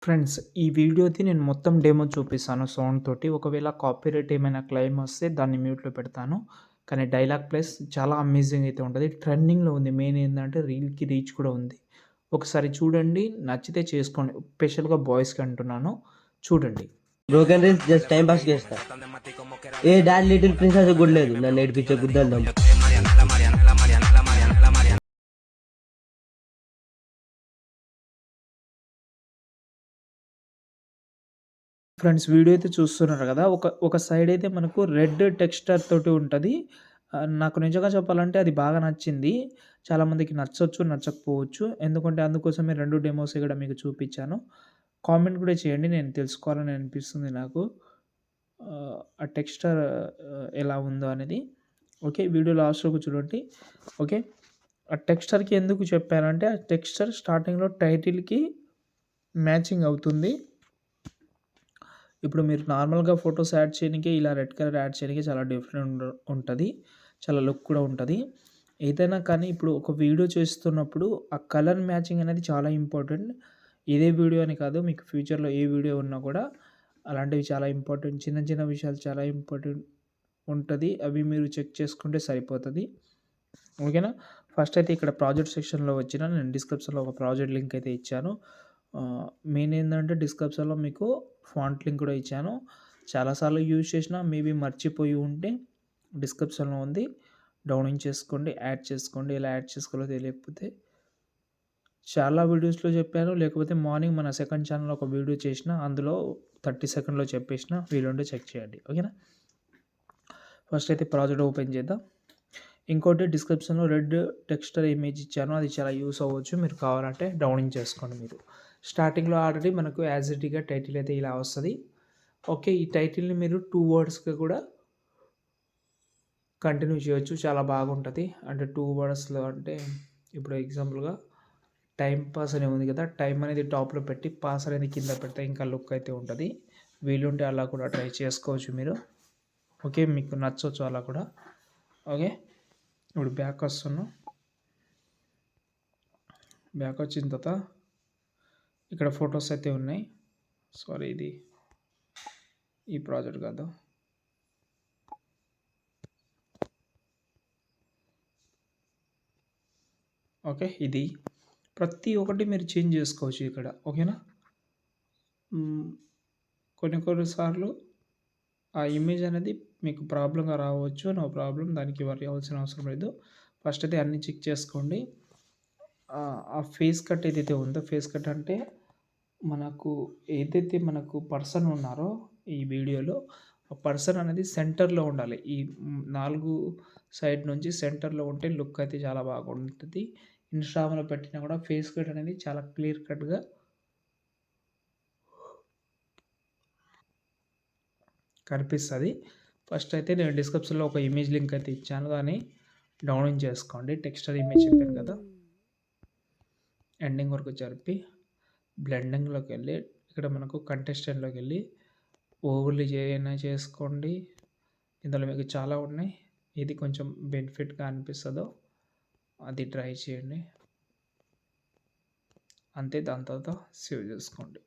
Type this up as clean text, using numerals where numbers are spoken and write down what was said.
Friends, ఈ వీడియోది నేను మొత్తం డెమో చూపిస్తాను సౌండ్ తోటి. ఒకవేళ కాపీరైట్ ఏమైనా క్లెయిమ్ వస్తే దాన్ని మ్యూట్‌లో పెడతాను. కానీ డైలాగ్ ప్లస్ చాలా అమేజింగ్ అయితే ఉంటది. ట్రెండింగ్‌లో ఉంది. మెయిన్ ఏందంటే రీల్‌కి రీచ్ కూడా ఉంది. ఒకసారి చూడండి. నచ్చితే చేసుకోండి. స్పెషల్‌గా బాయ్స్‌కి అంటున్నాను. చూడండి. Broken reels just time pass చేస్తా. ఏ డాడ్ లిటిల్ ప్రిన్సెస్ కూడా లేదు నన్ను ఏడిపించే గుద్దండం. ఫ్రెండ్స్, వీడియో అయితే చూస్తున్నారు కదా! ఒక సైడ్ అయితే మనకు రెడ్ టెక్స్చర్ తోటి ఉంటది. నాకు నిజంగా చెప్పాలంటే అది బాగా నచ్చింది. చాలామందికి నచ్చొచ్చు, నచ్చకపోవచ్చు. ఎందుకంటే అందుకోసమే 2 డెమోస్ ఇక్కడ మీకు చూపించాను. కామెంట్ కూడా చేయండి. నేను తెలుసుకోవాలని అనిపిస్తుంది నాకు. ఆ టెక్స్చర్ ఎలా ఉందో అనేది. ఓకే. వీడియో లాస్ట్ వరకు చూడండి. ఓకే. ఆ టెక్స్చర్‌కి ఎందుకు చెప్పానంటే, ఆ టెక్స్చర్ స్టార్టింగ్‌లో టైటిల్‌కి మ్యాచింగ్ అవుతుంది. ఇప్పుడు మీరు నార్మల్‌గా ఫోటోస్ యాడ్ చేయనీకి ఇలా రెడ్ కలర్ యాడ్ చేయనీకి చాలా డిఫరెంట్ ఉంటది. చాలా లుక్ కూడా ఉంటది. ఏదైనా కానీ ఇప్పుడు ఒక వీడియో చేస్తున్నప్పుడు ఆ కలర్ మ్యాచింగ్ అనేది చాలా ఇంపార్టెంట్. ఇదే వీడియో అని కాదు, మీకు ఫ్యూచర్‌లో ఏ వీడియో ఉన్నా కూడా అలాంటివి చాలా ఇంపార్టెంట్. చిన్న చిన్న విషయాలు చాలా ఇంపార్టెంట్ ఉంటది. అవి మీరు చెక్ చేసుకుంటే సరిపోతది. ఓకేనా? ఫస్ట్ అయితే ఇక్కడ ప్రాజెక్ట్ సెక్షన్‌లో వచ్చిన నేను డిస్క్రిప్షన్‌లో ఒక ప్రాజెక్ట్ లింక్ అయితే ఇచ్చాను. మెయిన్ ఏందంటే డిస్క్రిప్షన్‌లో మీకు ఫాంట్ లింక్ కూడా ఇచ్చాను. చాలా సార్లు యూజ్ చేసినా మేబీ మర్చిపోయి ఉంటే డిస్క్రిప్షన్‌లో ఉంది. డౌన్లోడ్ చేసుకోండి, యాడ్ చేసుకోండి. ఎలా యాడ్ చేసుకోవాలో తెలియకపోతే చాలా వీడియోస్‌లో చెప్పాను. లేకపోతే మార్నింగ్ మన సెకండ్ ఛానెల్‌లో ఒక వీడియో చేసిన అందులో 30 సెకండ్‌లో చెప్పేసిన. వీలుంటే చెక్ చేయండి. ఓకేనా? ఫస్ట్ అయితే ప్రాజెక్ట్ ఓపెన్ చేద్దాం. ఇంకోటి డిస్క్రిప్షన్‌లో రెడ్ టెక్స్చర్ ఇమేజ్ ఇచ్చాను. అది చాలా యూజ్ అవ్వచ్చు. మీరు కావాలంటే డౌన్లోడ్ చేసుకోండి మీరు. స్టార్టింగ్‌లో ఆల్రెడీ మనకు యాజ్ ఇట్ ఈస్‌గా టైటిల్ అయితే ఇలా వస్తది. ఓకే. ఈ టైటిల్‌ని మీరు 2 వర్డ్స్‌గా కూడా కంటిన్యూ చేయొచ్చు. చాలా బాగుంటది. అంటే 2 వర్డ్స్‌లో అంటే ఇప్పుడు ఎగ్జాంపుల్‌గా టైమ్ పాస్ అని ఉంది కదా! టైమ్ అనేది టాప్‌లో పెట్టి పాస్ అనేది కింద పెడితే ఇంకా లుక్ అయితే ఉంటది. వీలుంటే అలా కూడా ట్రై చేసుకోవచ్చు మీరు. ఓకే. మీకు నచ్చొచ్చు అలా కూడా. ఓకే. ఇప్పుడు బ్యాక్ వస్తున్నాం. బ్యాక్ వచ్చిన తర్వాత ఇక్కడ ఫొటోస్ అయితే ఉన్నాయి. సారీ, ఇది ఈ ప్రాజెక్ట్ కాదు. ఓకే. ఇది ప్రతి ఒక్కటి మీరు చేంజ్ చేసుకోవచ్చు ఇక్కడ. ఓకేనా? కొన్ని కొన్ని సార్లు ఆ ఇమేజ్ అనేది మీకు ప్రాబ్లమ్‌గా రావచ్చు. No problem. దానికి వర్రీ అవ్వాల్సిన అవసరం లేదు. ఫస్ట్ అయితే అన్నీ చెక్ చేసుకోండి. ఆ ఫేస్ కట్ ఏదైతే ఉందో, ఫేస్ కట్ అంటే మనకు ఏదైతే మనకు పర్సన్ ఉన్నారో ఈ వీడియోలో, ఆ పర్సన్ అనేది సెంటర్‌లో ఉండాలి. ఈ 4 సైడ్ నుంచి సెంటర్‌లో ఉంటే లుక్ అయితే చాలా బాగుంటది. ఇన్‌స్టాగ్రామ్‌లో పెట్టినా కూడా ఫేస్ కట్ అనేది చాలా క్లియర్ కట్‌గా కనిపిస్తది. ఫస్ట్ అయితే నేను డిస్క్రిప్షన్‌లో ఒక ఇమేజ్ లింక్ అయితే ఇచ్చాను. దాన్ని డౌన్లోడ్ చేసుకోండి. టెక్స్చర్ ఇమేజ్ చెప్పాను కదా! ఎండింగ్ వరకు జరిపి బ్లెండింగ్‌లోకెళ్ళి ఇక్కడ మనకు కంటెస్టెంట్‌లోకెళ్ళి ఓవర్‌లీ అయినా చేసుకోండి. ఇందులో మీకు చాలా ఉన్నాయి. ఏది కొంచెం బెనిఫిట్‌గా అనిపిస్తదో అది ట్రై చేయండి. అంతే. దాని తర్వాత సేవ్ చేసుకోండి.